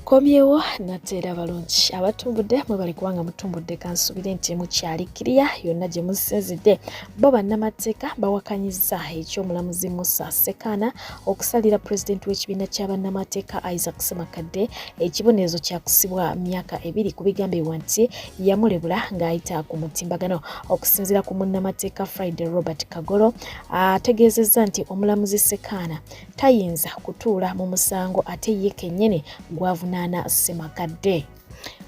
Komyewo natera balungi abatumbudde mwe bali kubanga mutumbudde kansubire nti mukyalikkirira yonna gye musenzedde bo bannamateeka bawakanyiza eky'omulamuzi Musa Sekana okusalira pulezidenti w'ekibiina ky'abannamateeka Isaac Ssemakadde ekibonerezo kya kusibwa myaka 2 ku bigambibwa nti yamulebula ng'ayita ku mutimbagano. Okusinziira ku munnamateeka Friday Robert Kagolo ategeezezza nti omulamuzi Sekana tayinza kutuula mu musango ate ye kennyini gwavuna Ssemakadde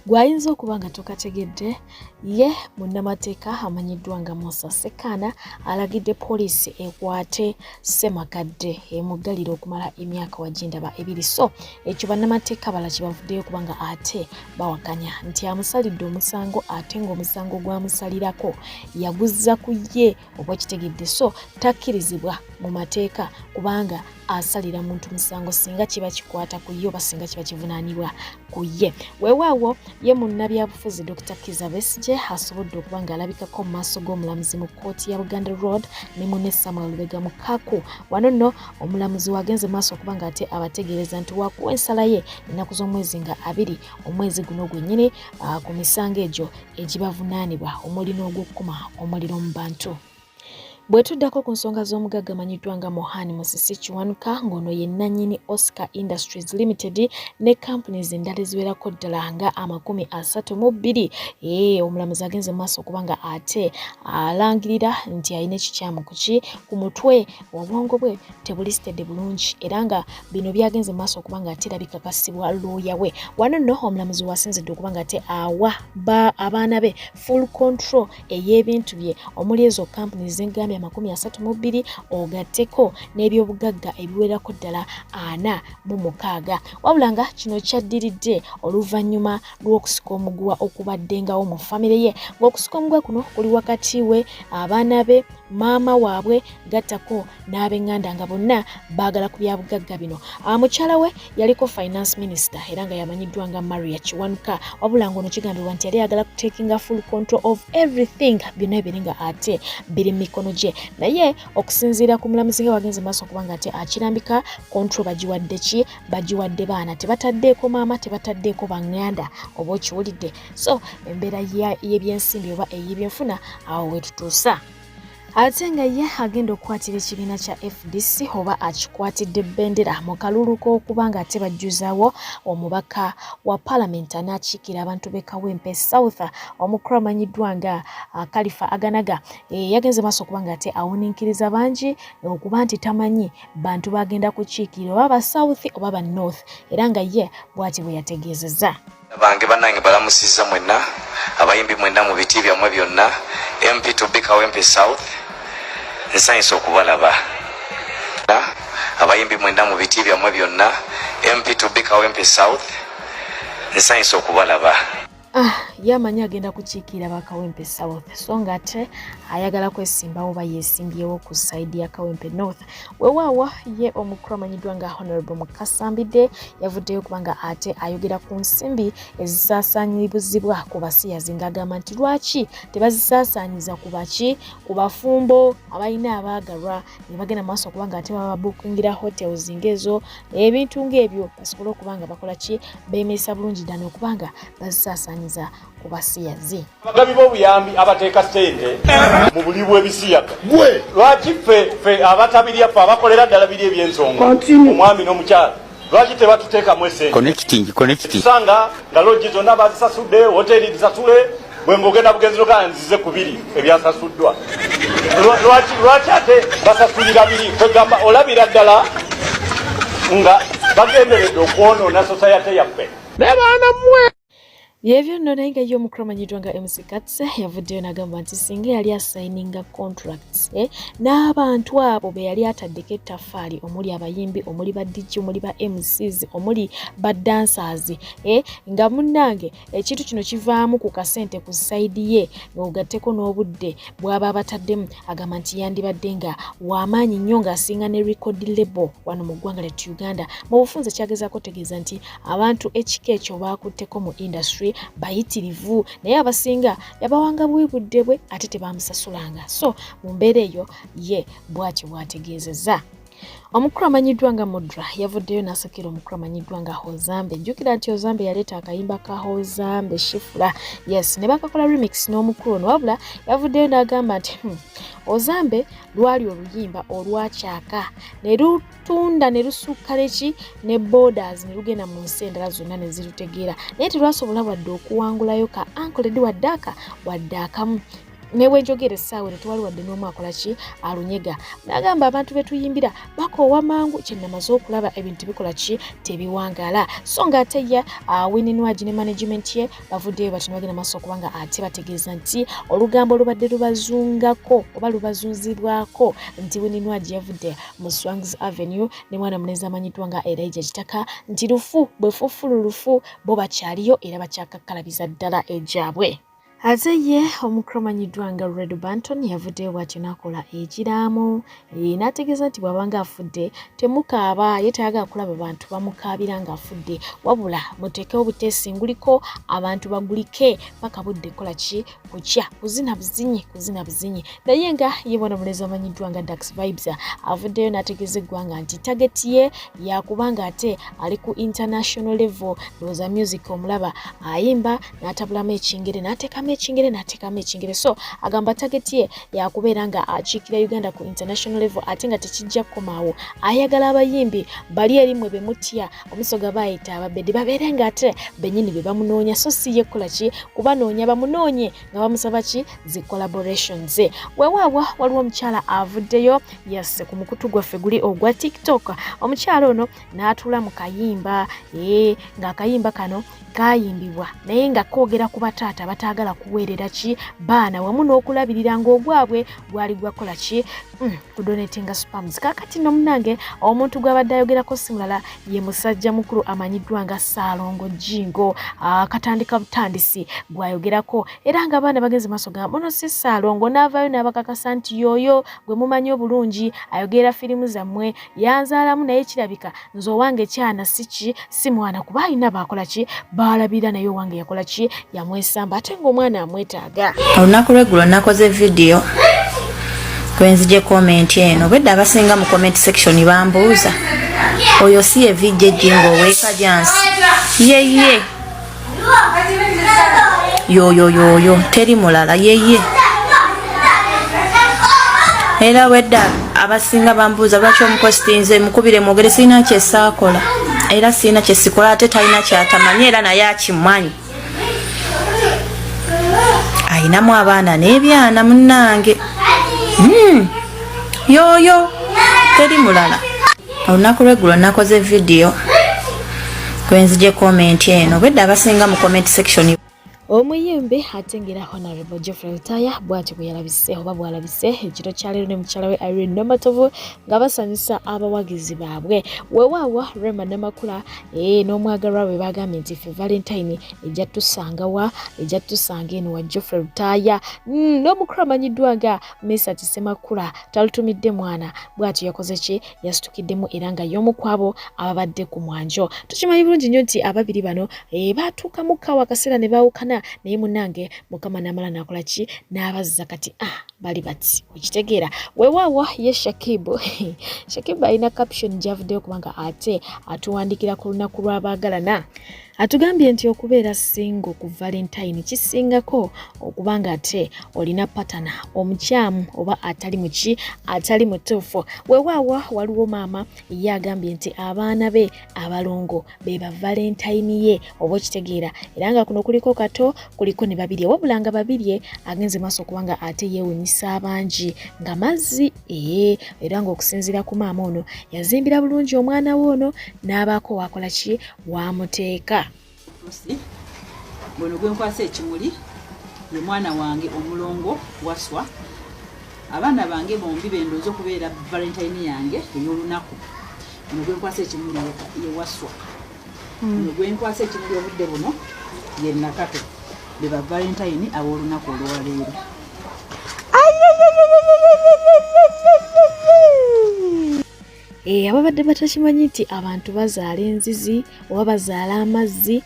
gwayinza okuba nga tokategedde ye munnamateeka amanyiddwa nga Musa Sekana alagidde poliisi ekwate Ssemakadde emuggalira okumala emyaka wagindaba 2. So ekyo bannamateeka bala kibavuddeyo kubanga ate bawakanya nti amusalidde omusango ate ng'omusango gwamusalirako yaguzza ku ye oba kitegedde, so takkirizibwa mu mateeka kubanga asalira muntu musango singa kiba kikwata ku ye oba singa kiba kivunaanibwa ku ye. Weewaawo ye munnabyabufuzi Dr. Kizza Besigye asobodde okuba ng'alabikako mu maaso g'omulamuzi mu kkooti ya Buganda Road ne munne Samuel Lubega Mukaku. Wano nno omulamuzi wagenze mu maaso okuba ng'ate abategeereza nti wakuwa ensala ye ennaku z'omwezi nga 2 omwezi guno gwennyini ku misango egyo egibavunaanibwa omuli n'ogw'okkuma omuliro mu bantu. Bwe tuddako ku nsonga z'omugagga amanyiddwa nga Mohani Musisi Kiwanuka ng'ono ye nannyini Oscar Industries Limited ne companies endala eziwerako ddala nga 32. Omulamuzi agenze mu maaso okuba nga ate alangirira nti alina ekikyamu ku mutwe obwongo bwe tebulisitedde bulungi era nga bino byagenze mu maaso okuba nga ate bikakasibwa looya we. Wano nno omulamuzi wasinzidde okuba nga ate awa abaana be full control ey'ebintu bye omuli ezo companies engambye 32 ogatteko n'ebyobugagga ebiwerako ddala 46. Wabula nga kino kyaddiridde oluvannyuma lw'okusika omuguwa okubaddengawo mu famire ye, ng'okusika omuguwa kuno kuli wakati we, abaana be, maama waabwe gattako n'ab'eŋŋanda nga bonna baagala ku byabugagga bino. Mukyala we yaliko finance minister era nga yamanyiddwa nga Maria Kiwanuka, wabula ng'ono kigambibwa nti yali ayagala kutekinga full control of everything byonna ebiri nga ate biri mu mikono gye. Naye okusinziira ku mulamuzi nga wagenze maaso okuba nga ate akirambika control bagiwadde ki? Bagiwadde baana, tebataddeeko maama, tebataddeeko baŋŋanda oba okiwulidde. So embeera y'ebyensimbi oba ey'ebyenfuna awo wetutuusa. Ate nga ye agenda okukwatira ekibiina kya FDC oba akikwatidde bendera mu kalulu k'okuba nga ate bajjuzaawo omubaka wa Parliament anaakiikira abantu b'e Kawempe South omukulu amanyiddwa nga Khalifa Aganaga. Yagenze maaso okuba nga ate awuniikiriza bangi okuba nti tamanyi bantu bagenda kukiikirira oba ba South oba ba North era nga ye bw'ati bwe yategeezezza. Bange bannange balamusizza mwenna abayimbi mwenna mu biti byammwe byonna MP2B Kawempe South nsanyusa okubalaba. Abayimbi mwenna mu biti byammwe byonna MP2B Kawempe South nsanyusa okubalaba. Yamanyi agenda kukiikira ba Kawempe South so nga ate ayagala kwesimbawo oba yeesimbyewo ku side ya Kawempe North. Weewaawo ye omukulu amanyiddwa nga Honorable Mukasambidde yavuddeyo kubanga ate ayogera ku nsimbi ezisaasaanyizibwa ku basiyazi ng'agamba nti lwaki tebazisaasaanyiza ku baki ku bafumbo abalina abaagalwa ne bagenda mu maaso okuba nga ate baba bookingira hotels ng'ezo ebintu ng'ebyo basobole okuba nga bakola ki beemesa bulungi ddala okuba nga bazisaasaanyiza ku basiyazi. Abagabi b'obuyambi abateeka ssente mu buli bw'ebisiyaga lwaki ffe abatabirya ffe abakolera ddala biri eby'ensonga omwami n'omukyala lwaki tebatuteekamu essente usanga nga loggi zonna bazisasudde hoteri zisasule bwe ng'ogenda bugenzi lukala nzize ku 2 ebyasasuddwa lwaki ate basasulira 2 kwegamba olabira ddala nga bagenderedde okwonoona sosayate yaffe n'abaana mmwe. Byebyo nno naye nga ye omukulu amanyiddwa nga MC Katse yavuddeyo n'agamba nti singa yali asayininga contracts n'abantu abo be yali ataddeko ettaffaali omuli abayimbi omuli ba DJ omuli ba MCs omuli ba dancers nga munnange ekintu kino kivaamu ku kasente ku sayidi ye ng'ogatteko n'obudde bw'aba bataddemu agamba nti yandibadde nga w'amaanyi nnyo ng'asinga ne record label wano mu ggwanga lyattu Uganda. Mu bufunze kyagezaako otegeeza nti abantu HK ekyo baakutteko mu industry bayitirivu naye abasinga yabawanga bwebudde bwe ate tebamusasulanga. So mu mbeera eyo ye bw'atyo bw'ategeezezza. Omukulu amanyiddwa nga Mudra yavuddeyo n'asakira omukulu amanyiddwa nga Hozambe. Jjukira nti Hozambe yaleeta akayimba ka Hozambe Shifura. Yes, ne bakakola remix n'omukulu ono wabula yavuddeyo n'agamba nti Hozambe lwali oluyimba olwakyaka ne lutunda ne lusukka leki ne borders ne lugenda mu nsi endala zonna ne zirutegeera naye terwasobola wadde okuwangulayo ka Uncle Eddie wadde akamu. Newe njogere essaawa tetwali wadde n'omu akola ki alunyega. N'agamba abantu betuyimbira bakoowa mangu kye namaze okulaba ebintu bikola ki tebiwangaala. So ng'ate ye Winnie Nwagi ne management ye bavuddeyo bati bagenda maaso okubanga ate bategeeza nti olugambo olubadde lubazungako oba lubazunzibwako nti Winnie Nwagi yavudde mu Swangs Avenue ne mwana munezi amanyiddwa nga Elijah Kitaka nti lufu bwe fufulu lufu bo bakyaliyo era bakyakakkalabiza ddala egyabwe. Ate ye omukulu amanyiddwa nga Red Banton yavuddeyo bw'atyo n'akola ekiraamo n'ategeeza nti bw'abanga afudde temukaaba ye tayagala kulaba bantu bamukaabira ng'afudde wabula muteekewo buteesinguliko abantu bagulike paka budde kola ki kukya kuzina buzinyi naye nga ye bwana mulezi amanyiddwa nga Dax Vibes avuddeyo n'ategeeza eggwanga nti target ye yakubanga ate ali ku international level ndowooza music omulaba ayimba n'atabulamu ekingere n'ateekamu ekingere so agamba target ye yakubeera nga akiikira Uganda ku international level ate nga tekijja kukomaawo ayagala abayimbi bali erimwe bemutya omusoga bayita ababedde babeere nga ate benyini be bamunoonya so si ye kukola ki kubanoonya bamunoonye nga bamusaba ki zi collaborations weewaawa waliwo omukyala avuddeyo yes ku mukutu gwaffe guli ogwa TikTok omukyala ono n'atuula mu kayimba nga akayimba kano kayimbibwa naye nga koogera ku bataata bataagala kuweerera ki baana wamu n'okulabirira ng'ogwabwe gwali gwakola ki kudonatinga spams. Kakati no munange omuntu gw'abadde ayogerako si mulala ye musajja mukulu amanyiddwa nga Ssaalongo Jingo akatandika butandisi gwayogerako era nga abaana bagenze maaso ga bono si Ssaalongo n'avaayo n'abakakasa nti yooyo gwe mumanyi obulungi ayogera firimu zammwe yanzaalamu naye kirabika nze owange kyana si mwana kuba alina baakola ki balabira naye owange yakola ki yamwesamba ate ng'omwana amwetaaga. Olunaku lw'eggulo nakoze vidiyo kwenzije komenti eno bwedda abasinga mu comment section bambuuza oyo si ye VJ Jingo weeka jansi yeye yoyo teri mulala yeye era bwedda abasinga bambuuza lwaki omupositinze mukubire mwogere sirina kyesaakola era sirina kyesikola ate talina kyatamanyi era naye akimmanyi ayinamu abaana n'ebyana munnange yoyo teri mulala. Olunaku lw'eggulo nakoze vidiyo kwenzije komenti eno bwedda abasinga mu comment section omuyimbi atengera Honorable Geoffrey Rutaya bw'ati bwe yalabise oba bw'alabise ekiro kya leero ne mukyala we Irene Namatovu nga basanyusa abawagizi baabwe weewaawa Rema Namakula n'omwagalwa we bagambye nti ffe Valentine ejja tusanga eno wa Geoffrey Rutaya n'omukulu amanyiddwa nga Mesa Kisemakula talutumidde mwana bw'ati yakoze ki yasitukiddemu era nga y'omu kwabo ababadde ku mwanjo. Tukimanyi bulungi nnyo nti ababiri bano baatuuka mu kawa akaseera ne baawukana naye munange Mukama n'amala n'akola ki n'abazza kati bali bati okitegeera weewaawa ye Shakibu alina caption gy'avuddeyo kubanga ate atuwandikira ku lunaku lw'abaagalana atugambye nti okubeera single ku Valentine kisingako okubanga ate olina patana omukyamu oba atali mutuufu. Weewaawa waliwo maama ye agambye nti abaana be abalongo be ba Valentine ye oba okitegeera era nga kuno kuliko kato kuliko ne babirye wabulanga babirye agenze maaso okubanga ate yeewunyisa abangi nga mazzi era ng'okusinziira ku maama ono yazimbira bulungi omwana we ono n'abaako wakola ki wamuteeka. Bono gwe nkwasa ekimuli ye mwana wange omulongo waswa abaana bange bombi bendooza okubeera Valentine yange ey'olunaku. Bono gwe nkwasa ekimuli ye waswa bono gwe nkwasa ekimuli obudde buno ye Nakato be ba Valentine ab'olunaku olwaleero. Ababadde batakimanyi nti abantu bazaala enzizi oba bazaala amazzi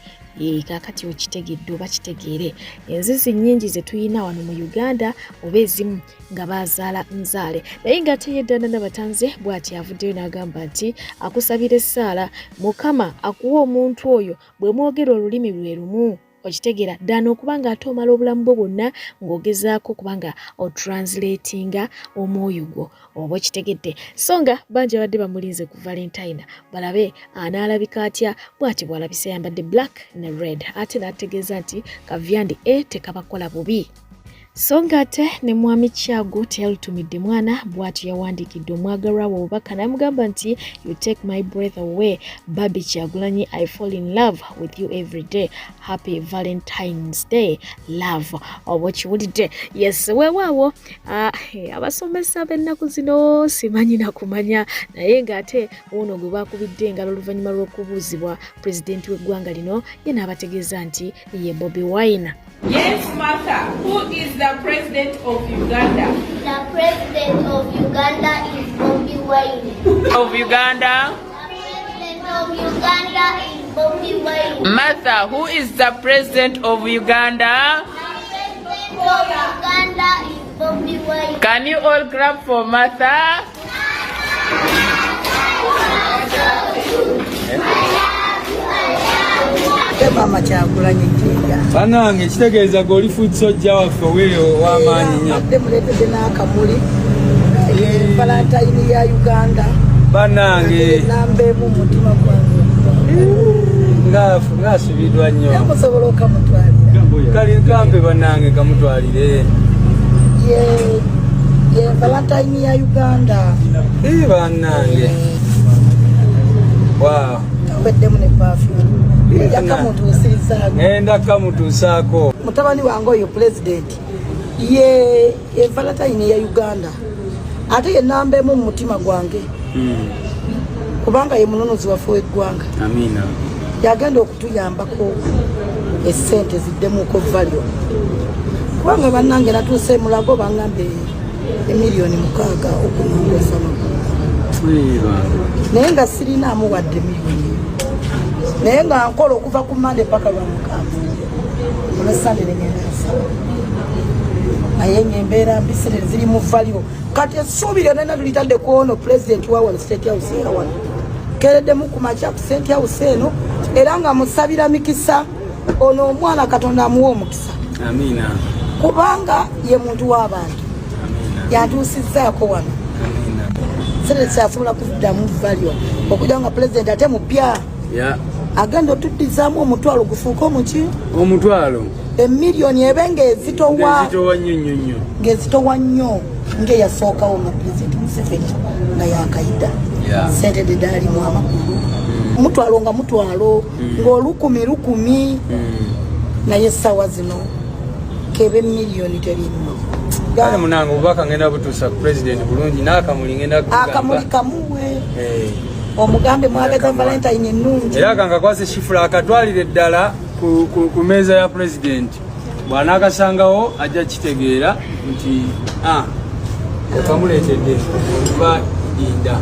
kakati okitegedde oba kitegeere enzizi nnyingi ze tuyina wano mu Uganda oba ezimu nga bazaala nzaale naye nga teyeddana n'abatanze bw'ati avuddeyo n'agamba nti akusabira essaala Mukama akuwa omuntu oyo bwe mwogera olulimi lwe lumu okitegeera ddala okubanga ate omala obulamu bwo bwonna ng'ogezaako kubanga otranslatinga omwoyo gwo oba okitegedde so nga bangi abadde bamulinze ku Valentine balabe anaalabika atya bw'ati bw'alabise yambadde black ne red ate n'ategeeza nti kavyandi tekabakola bubi so nga ate ne mwami Kyago teyalutumidde mwana bw'ati yawandiikidde omwagalwa we obubaka n'amugamba nti you take my breath away Baby Kyagulanyi I fall in love with you every day happy Valentine's Day love oba okiwulidde yes weewaawo abasomesa b'ennaku zino simanyi na kumanya naye ng'ate ono gwe baakubidde engalo oluvannyuma lw'okubuuzibwa pulezidenti w'eggwanga lino ye n'abategeeza nti ye Bobi Wine. Yes, Martha. Who is the president of Uganda? The president of Uganda is Bobi Wine. Of Uganda? The president of Uganda is Bobi Wine. Martha, who is the president of Uganda? The president of Uganda is Bobi Wine. Can you all clap for Martha? Mama Kyagulanyi Jjinja. Banange kitegeeza goli futsojja waffe weeyo w'amaanyi nnyo. Badde muleetedde n'akamuli. Valentine ya Uganda. Banange. Nambeemu mutima gwange. Ngaasubiddwa nnyo. Namusobola okamutwalira. Kali kampe banange kamutwalire. Ye Valentine ya Uganda. Banange. Wow. Kambeddemu ne perfume. Ngenda kamutuusaako mutabani wange oyo pulezidenti ye Valentine ya Uganda ate ye nambeemu mu mutima gwange kubanga ye munonozi waffe w'eggwanga amina yagenda okutuyambako essente ziddemuko valyo kubanga bannange natuuse mulago baŋŋambe emiliyoni 6 okumwongoza amagulu naye nga sirinaamu wadde miliyoni naye nga nkola okuva ku Monday paka lwamukaaga olwesande negenda nsaba naye embeera mbisire ziri mu valyo kati essuubire nena tulitadde ku ono pulezidenti wa wano state house yawano kereddemu ku makya ku state house eno era nga musabira mikisa ono omwana Katonda amuwa omukisa amina kubanga ye muntu w'abantu yantuusizzaako wano sente kyasobola kuddamu valyo okugira nga pulezidenti ate mupya agenda otuddizaamu omutwalo gufuuka omuki omutwalo emiliyoni ebe ng'ezitowa nnyo ng'ezitowa nnyo ng'eyasookawo nga pulezidenti Museveni nga yakayida sente dedaalimu amakulu omutwalo nga mutwalo ng'olukumi naye essaawa zino kebe miliyoni terimu kale munange obubaka ngenda butuusa ku pulezidenti bulungi n'akamuli ngenda akamuli kamuwe omugambe mwagaza Valentine ennungi era kangakwase shifula akatwalire ddala ku meeza ya pulezidenti bw'anaakasangawo ajja kitegeera nti okamuleetedde okuba dinda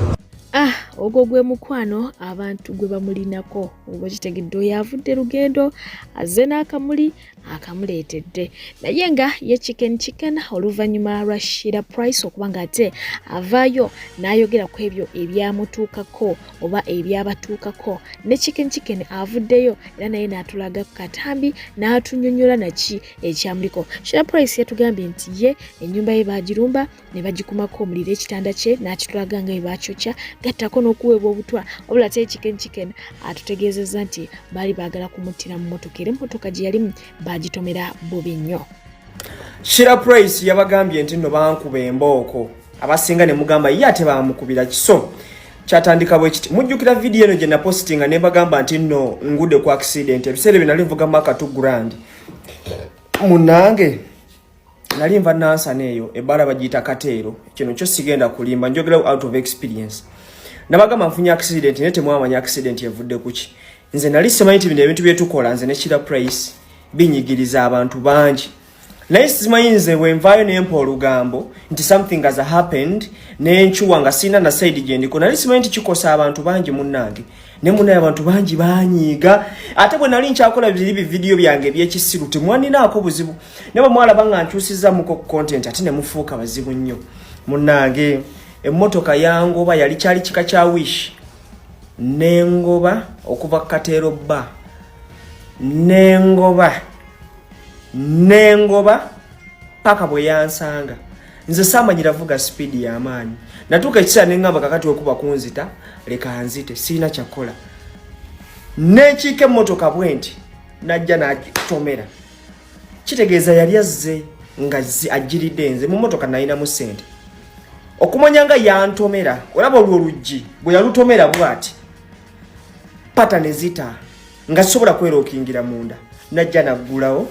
ogwo gwe mukwano abantu gwe bamulinako oba kitegedde oyo avudde lugendo azze n'akamuli akamuleetedde naye nga ye chicken oluvannyuma lwa Sheila Price okuba nga ate avaayo n'ayogera ku ebyo ebyamutuukako oba ebyabatuukako ne chicken avuddeyo era naye n'atulaga ku katambi n'atunnyonnyola naki ekyamuliko. Sheila Price yatugambye nti ye ennyumba ye baagirumba ne bagikumako omuliro ekitanda kye n'akitulaga nga bwe baakyokya gattako n'okuweebwa obutwa wabula ate chicken atutegeezezza nti baali baagala kumuttira mu mmotoka era emmotoka gye yalimu bagitomera bubi nnyo. Sheila Price yabagambye nti nno bankuba embooko abasinga ne mugamba ye ate bamukubira kiso kyatandika bwe kiti. Mujjukira video eno gye napostinga ne bagamba nti nno ngudde ku accident ebiseera bye nali nvuga maka 2 grand munange nali nva nansana eyo ebbala bagiyita kateero kino kyo sigenda kulimba njogera out of experience nabagamba nfunye accident ne temwamanya accident evudde kuki nze nali simanyi nti bino ebintu byetukola nze ne Sheila Price binyigiriza abantu bangi naye simanyi nze bwenvaayo nempa olugambo nti something has happened nenchuwa nga sina na side gye ndiko nali simanyi nti kikosa abantu bangi munnange ne munaye abantu bangi banyiiga ate bwe nali nkyakola biri video byange by'ekisiru temwaninaako buzibu ne bamwalaba nga nkyusiza muko content ate ne mufuuka bazibu nnyo munnange emmotoka yangoba yali kyali kika kya Wish nengoba okuva Katero Bba nengoba paka bwe yansanga nze samanyira vuga speed ya maanyi natuka ekisa nengamba kakati okuba kunzita leka nzite sina chakola nechike motoka bwenti najja natomera kitegeeza yali azze nga ajiride nze mu motoka naina mu sente okumanyanga yantomera olaba olujji bwe yalutomera bwati pata nezita nga sobola kwerokingira munda najja nagulawo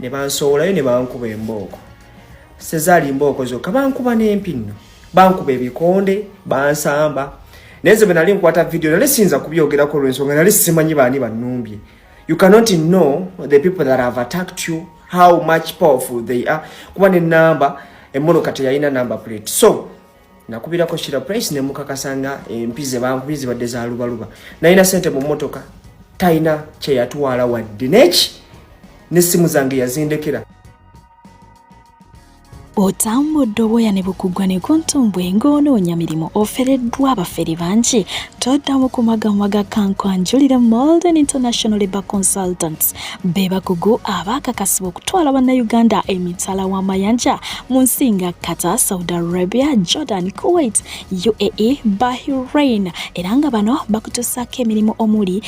ne bansowolayo ne bankuba embooko Sezali mboko zo kabankuba n'empinno bankuba ebikonde bansamba neze bwe nali nkwata video nali sinza kubyogerako olw'ensonga nali simanyi baani bannumbye. You cannot know the people that have attacked you how much powerful they are kuba ne namba emmotoka teyalina number plate so nakubirako Shira Price ne mukakasanga empize bankubizi badde za lubaluba nalina sente mu mmotoka taina kye yatuwala wadde neki n'essimu zange yazindekera. Otambudde obwoya ne bukugwa ne kuntumbwe ng'onoonya mirimu ofereddwa abafere bangi toddamu kumagamaga kankwanjulira Malden International Labour Consultants be bakugu abaakakasibwa okutwala bannayuganda emitala w'amayanja mu nsi nga Qatar, Saudi Arabia, Jordan, Kuwait, UAE, Bahrain era nga bano bakutuusako emirimu omuli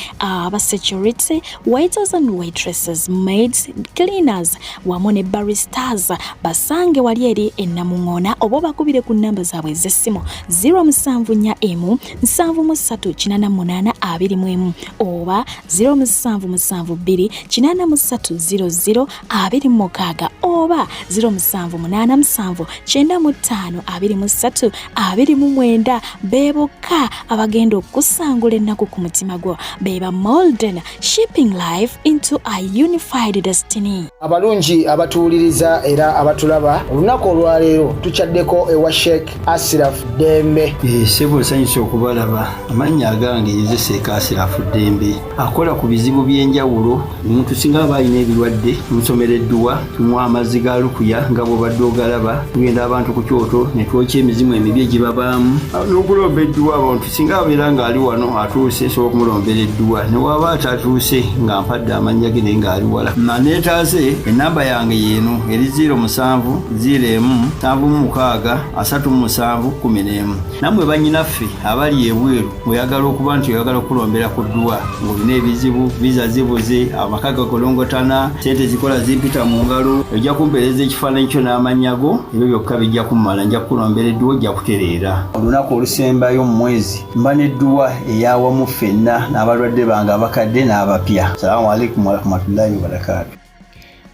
security, waiters and waitresses, maids, cleaners wamu ne baristas basange eri ennamuŋŋoona oba bakubire ku nnamba zaabwe ez'essimu 074738821 oba 077283000 oba 078795232 beebokka abagenda okusangula ennaku ku mutima gwo beba Malden shipping life into a unified destiny. Abalungi abatuuliriza era abatulaba olunaku olwaleero tuchaddeko ewa Sheikh Ashraf Dembe. Sebo sanyusa okubalaba amannya agange nze Sheikh Ashraf Dembe akola ku bizibu by'enjawulo omuntu singa abalina ebirwadde musomereddwa tumwa amazzi ga lukuya nga bw'obadde ogalaba tugenda abantu ku kyoto ne twokya emizimu emibi egibabaamu n'okulomba edduwa abantu singa abeera ng'ali wano atuuse sobola okumulombera edduwa ne waba atatuuse nga mpadde amannya ge naye ng'ali wala neetaase ennamba yange yeeno eri 0707363711 nammwe bannyinaffe abali ebweru oyagala okuba nti oyagala okulombera ku dduwa ng'olina ebizibu viza zibuze amaka gakolongotana sente zikola zimpita mu ngalo ojja kumpeereza ekifaananyi kyo n'amannya go ebyo byokka bijja kummala nja kukulombera edduwa ojja kutereera olunaku olusembayo mu mwezi mba n'edduwa eyawamu ffenna n'abalwadde bange abakadde n'abapya. Salaamu alaikum warahmatullahi wabarakatuh.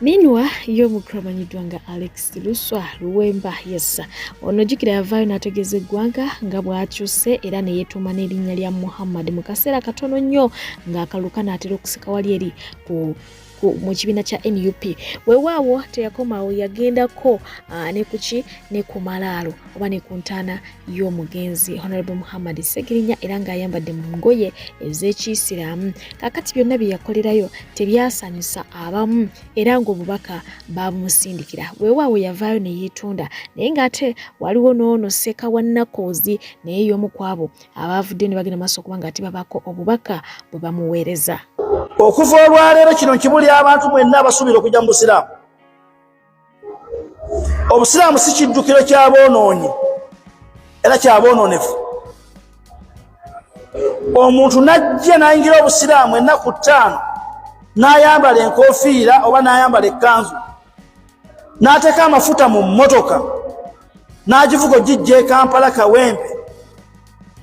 Minwa y'omukramanyiddwa nga Alex Luswa Luwemba yessa ono jikira yavaayo n'ategeeza eggwanga nga bw'akyuse era ne yeetuuma n'erinnya lya Muhammad mu kaseera katono nnyo ng'akaluka n'atera okusika wali eri mu kibiina kya NUP weewaawo teyakomawo yagendako ne kuki ne ku malaalo oba ne ku ntaana y'omugenzi Honorable Muhammad Segirinya era ng'ayambadde mu ngoye ez'ekiyisiraamu kakati byonna bye yakolerayo tebyasanyusa abamu era ng'obubaka babumusindikira weewaawo yavaayo ne yeetunda naye ng'ate waliwo n'ono Seka wa Nakoozi naye y'omu ku abo abaavudde ne bagenda maaso okuba ng'ate babaako obubaka bwe bamuweereza. Okuva olwaleero kino kibuli abantu mwenna abasuubira okujja mu busiraamu. Obusiraamu si kiddukiro ky'aboonoonyi era ky'aboononefu. Omuntu najja n'ayingira obusiraamu ennaku 5 n'ayambala enkoofiira oba n'ayambala ekkanzu n'ateeka amafuta mu mmotoka n'agivuga ogijja e Kampala Kawempe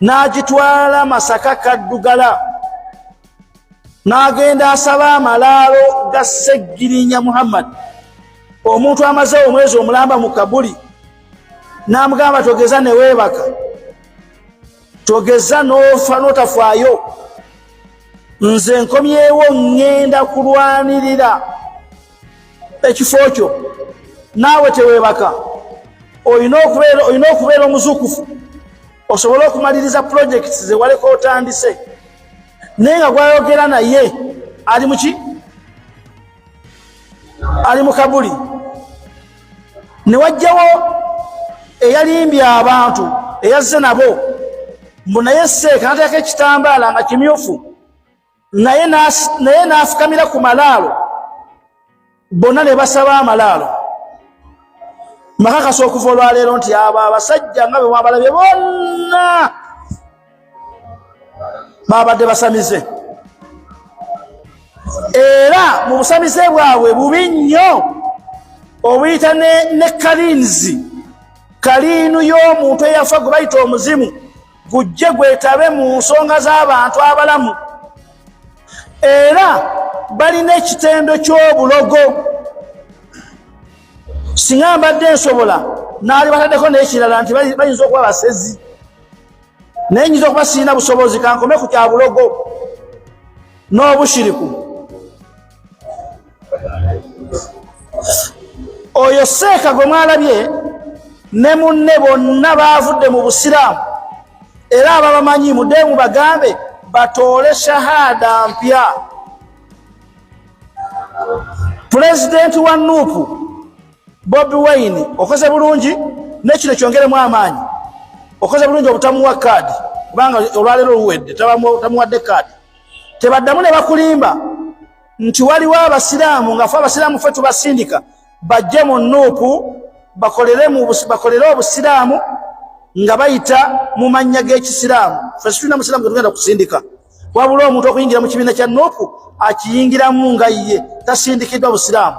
n'agitwala Masaka Kaddugala n'agenda asaba amalaalo ga Segirinya Muhammad omuntu amaze omwezi omulamba mu kabuli n'amugamba togeza ne weebaka togeza n'ofa n'otafaayo nze nkomyewo ŋŋenda kulwanirira ekifo kyo naawe teweebaka olina okubeera omuzuukufu osobole okumaliriza projects ze waleka otandise naye nga gwayogera naye ali muki ali mu kabuli ne wajjawo eyalimbye abantu eyazze nabo mbu naye seeka nateeka ekitambaala nga kimyufu naye n'afukamira ku malaalo bonna ne basaba amalaalo makakasa okuva olwaleero nti abo abasajja nga bwe mwabalabye bonna babadde basamize era mu busamize bwabwe bubi nnyo obuyita ne kalinzi kaliinu y'omuntu eyafa gwe bayita omuzimu gujje gwetabe mu nsonga z'abantu abalamu era balina ekitendo ky'obulogo singa mbadde nsobola naali bataddeko n'ekirala nti bayinza okuba basezi naye nyinza okuba sirina busobozi kankome ku kya bulogo n'obushiriku oyo seeka gwe mwalabye ne munne bonna baavudde mu busiraamu era ababamanyi mudde mubagambe batoole shahada mpya. Pulezidenti wa Nuupu Bobi Wine okoze bulungi n'ekino kyongeremu amaanyi okoze bulungi obutamuwa kaadi kubanga olwaleero luwedde tamuwadde kaadi tebaddamu ne bakulimba nti waliwo abasiraamu nga fe abasiraamu fe tubasindika bajje mu Nuupu bakolere obusiraamu nga bayita mu mannya g'ekisiraamu fe situlina musiraamu getugenda kusindika wabula omuntu okuyingira mu kibiina kya Nuupu akiyingiramu nga ye tasindikiddwa busiraamu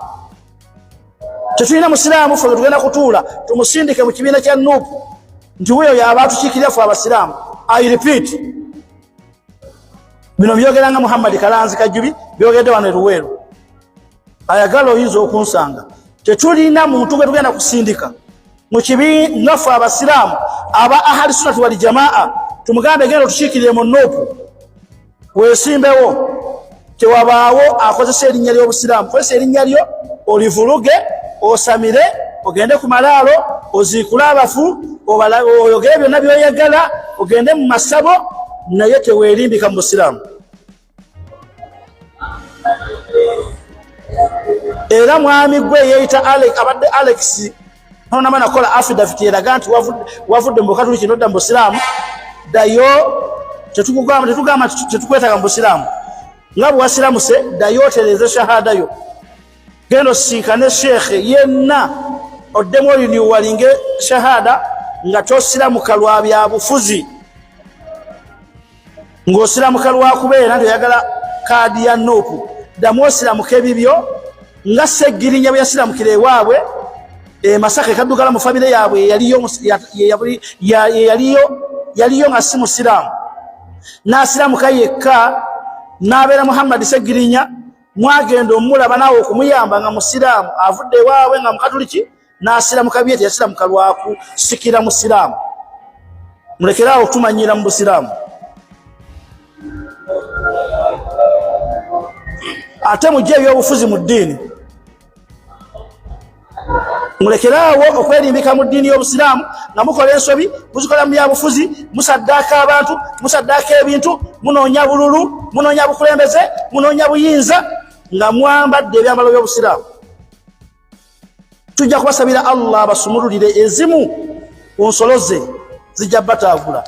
tetulina musiraamu fe getugenda kutuula tumusindike mu kibiina kya Nuupu nti weyo yaba atukiikirira fe abasiraamu. I repeat, bino byogeranga Muhammad Kalanzi Kajubi byogedde wano Luweero ayagala oyinza okunsanga tetulina muntu gwe tugenda kusindika mu kibiina fe abasiraamu aba ahali sunnati wal jamaa tumugambe genda tukiikirire mu Nuupu weesimbewo tewabaawo akozesa erinnya ly'obusiraamu kozesa erinnya lyo olivuluge osamire ogende ku malaalo oziikule abafu oyogere byonna byoyagala ogende mu masabo naye teweerimbika mu busiraamu. Era mwami gwe yeeyita abadde Alex nonama nakola affidavit eraga nti wavudde mu Bukatuliki nodda mu busiraamu dayo tetugamba tetukwetaaga mu busiraamu nga bwe wasiramuse dayo otereeze shahada yo genda osisinkane sheekhe yenna oddemu oliniwalinge shahada nga tosiramuka lwa bya bufuzi ng'osiramuka lwa kubeera nti oyagala kaadi ya Nuupu ddamu osiramuka ebibyo nga Seggirinya bwe yasiramukira ewaabwe Masaka ekaddugala mu famire yaabwe yaliyo nga si musiraamu n'asiramuka yekka n'abeera Muhammad Seggirinya mwagenda omulaba naawe okumuyamba nga musiraamu avudde ewaabwe nga Mukatuliki n'asiramuka bye teyasiramuka lwaku sikira musiraamu mulekeraawo otumanyira mu busiraamu. Ate mujje ebyobufuzi mu ddiini mulekeraawo okwerimbika mu ddiini y'obusiraamu nga mukola ensobi muzikola mu byabufuzi musaddaaka abantu musaddaaka ebintu munoonya bululu munoonya bukulembeze munoonya buyinza nga mwambadde ebyambalo by'obusiraamu. Tujja kubasabira Allah basumululire ezimu ku nsolo ze zijja bataagula.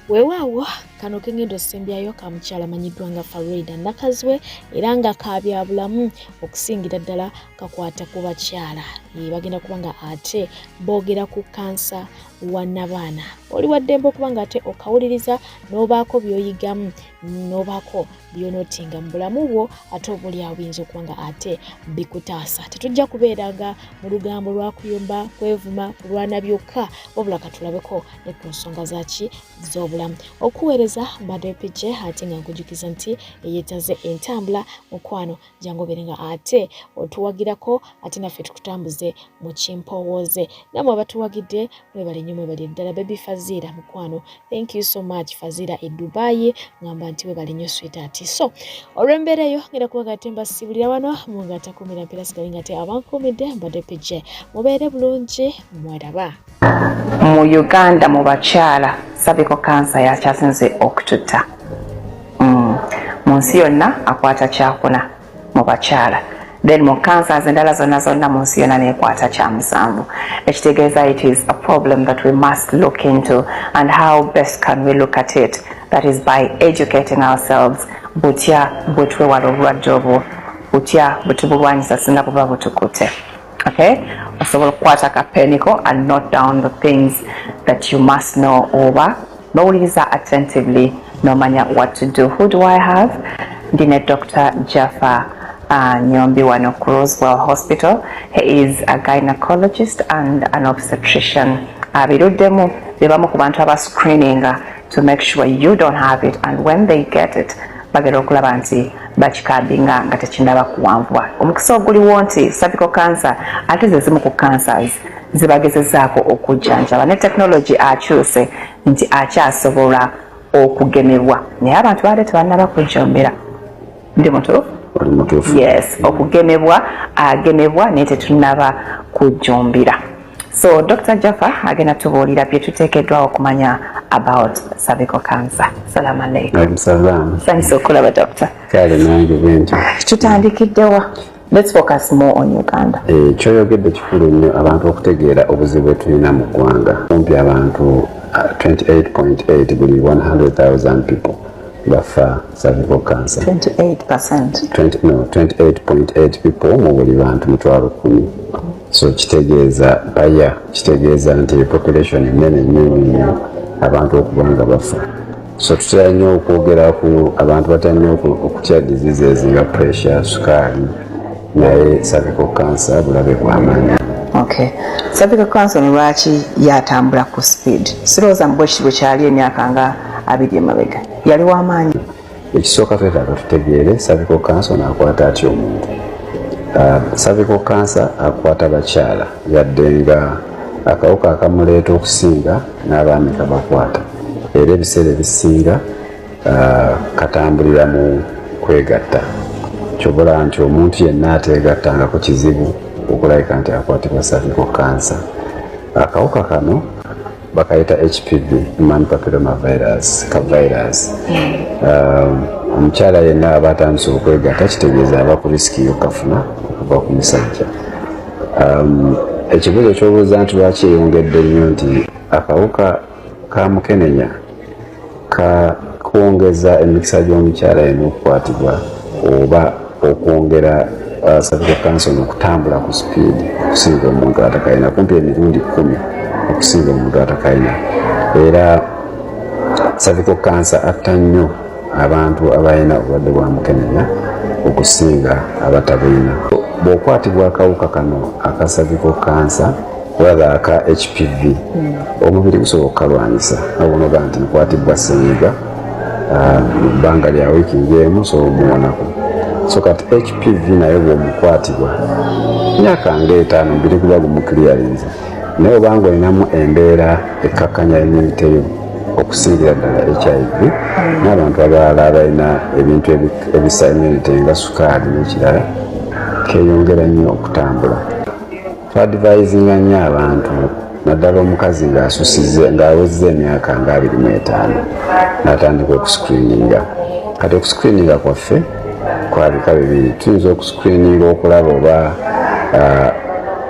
Weewaawo kano kengendo sembyayo ka mukyala amanyiddwa nga Farida Nakazwe era nga kabyabulamu okusingira ddala kakwata ku bakyala bagenda kubanga ate boogera ku kansa wa nabaana oli waddembe okubanga ate okawuliriza n'obaako byoyigamu n'obaako byonotinga mu bulamu bwo ate obuli awo biyinza okubanga ate bikutaasa. Tetujja kubeeranga mu lugambo lwa kuyomba kwevuma kulwana byokka wabula katulabeko ne ku nsonga zaki z'obulamu okuweereza mbadde pije ate nga nkujukiza nti yeetaze entambula mukwano jangu obeere nga ate otuwagirako ate naffe tukutambuze mu kimpowooze namwe abatuwagidde mwebale nnyo mwebale ddala Baby Fazira mukwano thank you so much Fazira e Dubai ngamba nti webale nnyo sweetheart. So olw'embeera eyo ngenda kubaga ate mbasibulira wano munga takumira mpera sigalinga ate abankumidde mbadde pije mubeere bulungi mweraba. Mu Uganda mu bakyala sabiko kansa yakyasinze okututta nsi yonna akwata kyakuna mu bakyala. Then mu cancers endala zonna mu nsi yonna neekwata kya musanvu. Ekitegeeza it is a problem that we must look into, and how best can we look at it? That is by educating ourselves. Butya bwetwewala obulwadde obwo, butya bwetubulwanyisa singa buba butukute. Okay? Osobola okukwata akapeniko and note down the things that you must know over. Nowuliriza attentively, nomanya what to do. Who do I have? Ndine Dr. Jaffa Nyombi wano ku Rosewell Hospital. He is a gynecologist and an obstetrician. Abiruddemu bebamu ku bantu aba screeninga to make sure you don't have it, and when they get it bagera okulaba nti bakikabinga nga tekinaba kuwanvwa. Omukisa oguliwo nti cervical cancer ate ze zimu ku cancers zibagezezaako okujjanjaba, ne technology akyuse nti akyasobola okugemebwa, naye abantu baade tebannaba kujjombera. Ndi mutuufu? Yes, okugemebwa agemebwa naye tetunaba kujjombera. So Dr. Jaffa agenda tubuulira bye tuteekeddwa okumanya about cervical cancer. Salamu alaikum. Salaam. Sanyusa okulaba doctor. Kale nange bwentyo. Tutandikiddewa. Let's focus more on Uganda. Kyoyogedde kikulu nnyo abantu okutegeera obuzibu bwe tulina mu ggwanga. Kumpi abantu 28.8 buli 100,000 people bafa cervical cancer. 28%. 28.8 people mu buli bantu 10,000. So kitegeeza nti population nnene nnyo abantu okuba nga bafa. So tutera nnyo okwogera ku abantu batalina okutya diseases nga pressure, sukaali, naye cervical cancer bulabe bw'amaanyi. Okay. Cervical cancer lwaki yatambula ku speed? Sirowooza mbwe kyali emyaka nga 2 emabega. Yali w'amaanyi. Ekisooka twetaaga tutegeere cervical cancer n'akwata atya omuntu. Cervical cancer akwata bakyala yadde nga akawuka akamuleeta okusinga n'abaami kabakwata. Era ebiseera ebisinga katambulira mu kwegatta. Kyobola nti omuntu yenna ateegattangako kizibu okulabika nti akwatibwa cervical cancer. Akawuka kano bakayita HPV, human papilloma virus, virus. Omukyala yenna aba atandise okwegatta kitegeeza aba ku risiki y'okafuna okuva ku musajja. Ekibuuzo ky'obuuza nti lwaki eyongedde nnyo nti akawuka ka mukenenya kwongeza emikisa gy'omukyala yenna okukwatibwa oba okwongera cervical cancer n'okutambula ku speed okusinga omuntu atakayina, kumpi emirundi 10 okusinga omuntu atakayina. Era cervical cancer atta nnyo abantu abalina obulwadde bwa mukenenya okusinga abatabulina. Bw'okwatibwa akawuka kano aka cervical cancer oba aka HPV, omubiri gusobola okukalwanyisa. Obonoga nti nkwatibwa senyiga mu bbanga lya wiiki ng'emu omuwonako. So kati HPV naye bw'omukwatibwa myaka nga 5 mbiri guba gumukiriyalinze, naye obanga olinamu embeera ekkakkanya immunity yo okusingira ddala HIV, n'abantu abalala abalina ebintu ebisa immunity nga sukaali n'ekirala, keeyongera nnyo okutambula. Twadvisinga nnyo abantu naddala omukazi ng'asusize ng'awezze emyaka nga 25 n'atandika okuscreeninga. Kati okuscreeninga kwaffe kwabika bibiri. Tuyinza okuscreeninga okulaba oba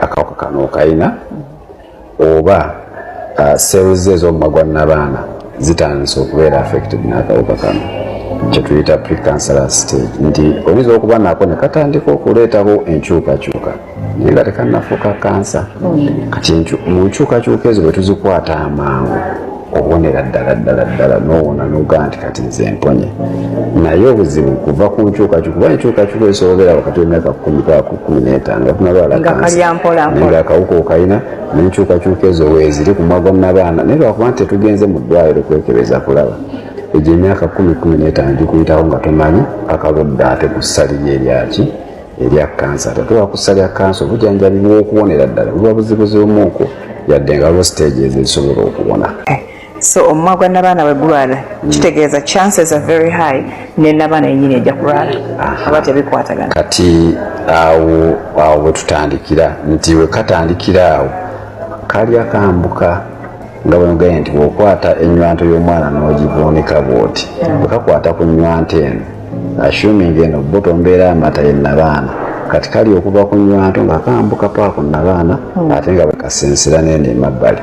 akawuka kano okayina, oba cells ez'omumagwa n'abaana zitandise okubeera affected n'akawuka kano, kye tuyita precancerous stage, nti oyinza okuba nako ne katandika okuleetawo enkyukakyuka naye nga tekannafuuka kansa. Kati mu nkyukakyuka ezo bwe tuzikwata amangu obonera ddala n'owona n'ogaa nti kati nze mponye. Naye obuzibu kuva ku nkyukakyuka, kuba enkyukakyuka esobera wakati w'emyaka 10-15 batunalwala kansa naye ng'akawuka okayina n'enkyukakyuka ezo weeziri ku mwago n'abaana, naye lwakuba nti tetugenze mu ddwaliro kwekebeza kulaba. Egyo emyaka 10-15 gikuyitawo nga tomanyi akalwadde ate ku ssali eryaki erya kansa. Tatuwa ku ssali ya kansa obujjanjabi bw'okuwonera ddala buba buzibuzimuuko yadde nga waliwo stage ezo ezisobola okuwona. So omwagwa n'abaana bwe gulwala kitegeeza chances are very high ne n'abaana yennyini ejja kulwala oba tebikwatagana. Kati awo bwe tutandikira nti we katandikira awo kali akambuka nga bwengeye nti bw'okwata ennywanto y'omwana n'ogivuunika bw'oti bwe kakwata ku nnywanto eno assuming eno bo tombeera amata yennabaana kati kali okuva ku nywanto nga kambuka paako nabaana ate nga bakasensera nene emabbali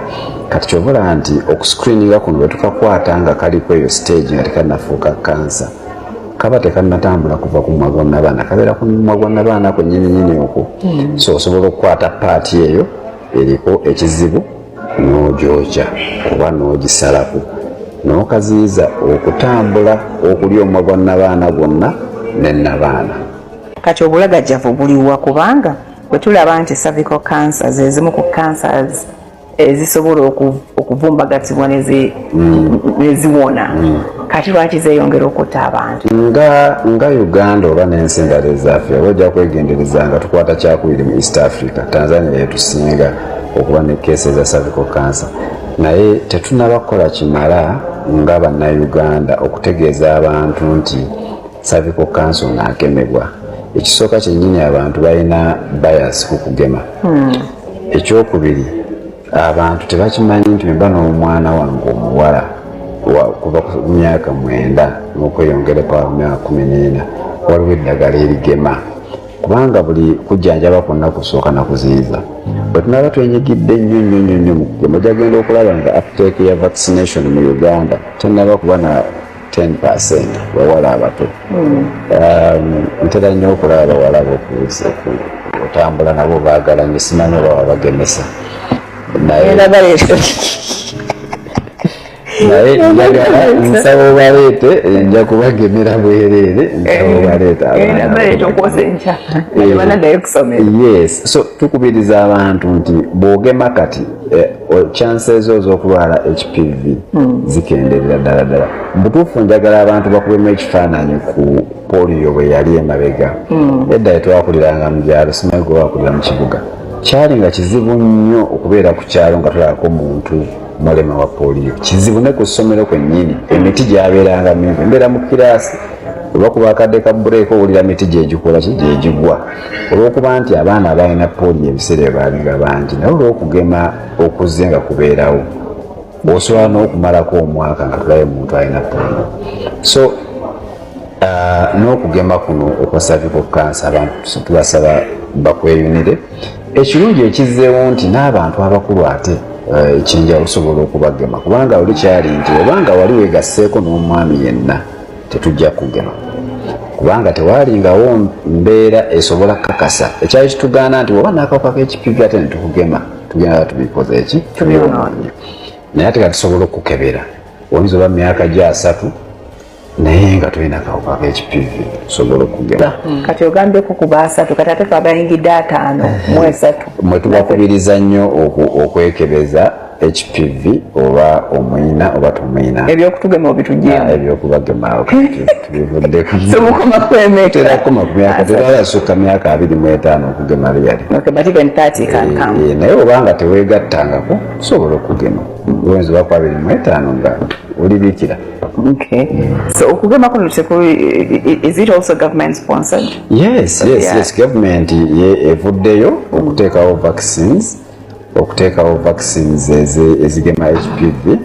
kati kyobula nti okuscreeninga kuno bwe tukakwata nga kaliko eyo stage nga tekanafuuka kansa kaba tekanatambula kuva ku mumwa gwa nabaana kabeera ku mumwa gwa nabaana kwennyininyini okwo so osobola okukwata paati eyo eriko ekizibu n'ogyokya oba n'ogisalaku n'okaziyiza okutambula okuli omumwa gwa nabaana gwonna ne nabaana kati obulagajjavu buliwa kubanga bwe tulaba nti cervical cancer zezimu ku cancers ezisobola okuvumbagatibwa neziwona kati lwaki zeeyongera okutta abantu nga Uganda oba n'ensi endala ezaffe oba ojja kwegendereza nga tukwata kyakubiri mu East Africa Tanzania yetusinga okuba ne keesi za cervical cancer naye tetunnabakola kimala nga bannayuganda okutegeeza abantu nti cervical cancer naakemebwa ekisooka kyennyini abantu balina bias ku kugema ekyokubiri abantu tebakimanyi nti mba n'omwana wange omuwala kuva ku myaka 9 n'okweyongereko myaka 14 waliwo eddagala erigema kubanga buli kujjanjaba kwonna kusooka na kuziyiza bwe tunaba twenyigidde nnyo mu kugema ojagenda okulaba nga uptake ya vaccination mu Uganda tennaba kuba na 10% bawala abato ntera nnyo okulaba bawala otambula nabo baagala nnyo simanyi oba wabagemesa naye nsaba obaleete nja kubagemera bwereere yes so tukubiriza abantu nti bwogema kati chances z'okulwala HPV zikenderera ddala mubutuufu njagala abantu bakubemu ekifaananyi ku polio bwe yali emabega edda etwakuliranga mu byalo simanyi gwe wakulira mu kibuga kyali nga kizibu nnyo okubeera ku kyalo nga tulabako muntu mulema wa polio kizibu ne ku ssomero kwennyini emiti gyabeeranga mingi mbeera mu kiraasi olwokuba akadde ka bureeka owulira miti gyegikola gyegigwa olwokuba nti abaana abalina polio ebiseera baalinga bangi naye olwokugema okuzze nga kubeerawo osobola n'okumalako omwaka nga tulabe muntu alina polio so n'okugema kuno okwa cervical cancer abantu tubasaba bakweyunire ekirungi ekizzeewo nti n'abantu abakulu ate ekyenjawulo osobola okubagema kubanga oli kyali nti obanga wali weegasseeko n'omwami yenna tetujja kugema kubanga tewalingawo mbeera esobola kakasa ekyali kitugaana nti oba n'akawuka k'HPV ate ne tukugema tugenda tubikoze eki tubyonoonye naye ate katusobola okukebera oyinza oba myaka gya 3 naye nga tulina akawuka ka HPV tusobola okugema kati ogambeko ku basatu kati ate twabayingidde 5 mu 3 mwe tubakubiriza nnyo okwekebeza HPV oba omwina oba tomwina ebyokutugema obitugyemu ebyokubagema tubivuddeko somukoma kwemeka tetasukka myaka 25 okugema byali naye obanga teweegattangako tusobola okugema oyinza oba ku 25 nga olibikira so okugema kuno is it also government sponsored? Yes, government evuddeyo okuteekawo vaccines ezigema HPV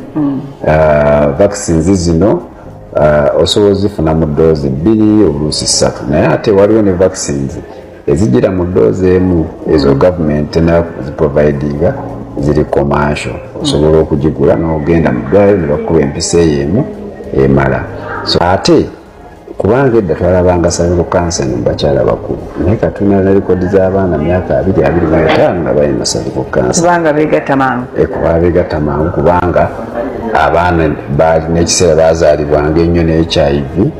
vaccines zino osobola zifuna mu doozi 2 oluusi 3 naye ate waliwo ne vaccines ezigira mu doozi emu ezo government ziprovidinga ziri commercial osobola okugigula n'ogenda mu ddwaliro ne bakuba empisa eyo emu emala so ate kubanga edda twalabanga cervical cancer mu bakyala bakulu naye katuna na rekodi z'abaana myaka 25 nga balina cervical cancer kubanga beegatta mangu kuba beegatta mangu kubanga abaana balina ekiseera baazaalibwanga ennyo ne HIV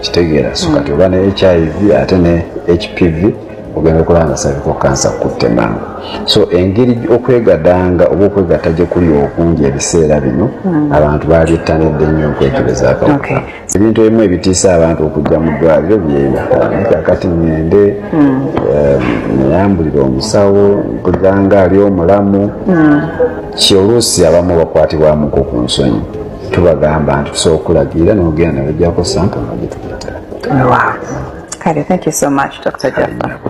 kitegeera so kati oba ne HIV ate ne HPV ogenda okulaba cervical cancer kutte mangu so engeri okwegadanga oba okwegatta gye kuli okungi ebiseera bino abantu balyettanidde nnyo okwekebeza akawuka ebintu ebimu ebitiisa abantu okujja mu ddwaliro kakati ngende neyambulira omusawo mpuliranga ali omulamu kyoluusi abamu bakwatibwamuko ku nsonyi tubagamba nti tusobola okulagira n'ogenda nebajjako sanka nga gyetuleetera. Wow. Kale, thank you so much, Dr. Jaffa.